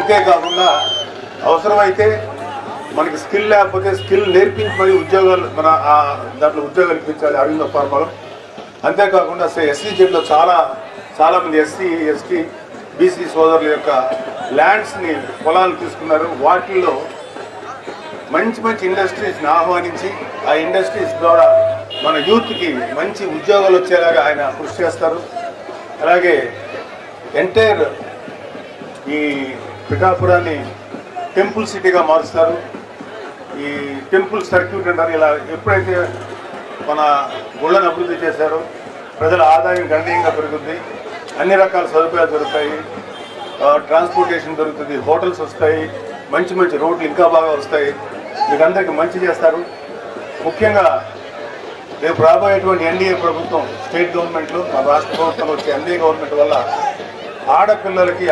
అంతేకాకుండా అవసరమైతే మనకి స్కిల్ లేకపోతే స్కిల్ నేర్పించి మరి ఉద్యోగాలు దాంట్లో ఉద్యోగాలు ఇప్పించాలి అరవింద ఫార్మాలో. అంతేకాకుండా ఎస్సీ జెడ్లో చాలామంది ఎస్సీ ఎస్టీ బీసీ సోదరుల యొక్క ల్యాండ్స్ని పొలాలు తీసుకున్నారు. వాటిల్లో మంచి మంచి ఇండస్ట్రీస్ని ఆహ్వానించి ఆ ఇండస్ట్రీస్ ద్వారా మన యూత్కి మంచి ఉద్యోగాలు వచ్చేలాగా ఆయన కృషి చేస్తారు. అలాగే ఎంటైర్ ఈ పిఠాపురాన్ని టెంపుల్ సిటీగా మారుస్తారు. ఈ టెంపుల్ సర్క్యూట్ అంటారు. ఇలా ఎప్పుడైతే మన గుళ్ళను అభివృద్ధి చేశారో ప్రజల ఆదాయం గణనీయంగా పెరుగుతుంది, అన్ని రకాల సదుపాయాలు దొరుకుతాయి, ట్రాన్స్పోర్టేషన్ దొరుకుతుంది, హోటల్స్ వస్తాయి, మంచి మంచి రోడ్లు ఇంకా బాగా వస్తాయి, మీకు అందరికీ మంచి చేస్తారు. ముఖ్యంగా రేపు రాబోయేటువంటి ఎన్డీఏ ప్రభుత్వం, స్టేట్ గవర్నమెంట్లో, మన రాష్ట్ర ప్రభుత్వంలో వచ్చే ఎన్డీఏ గవర్నమెంట్ వల్ల ఆడపిల్లలకి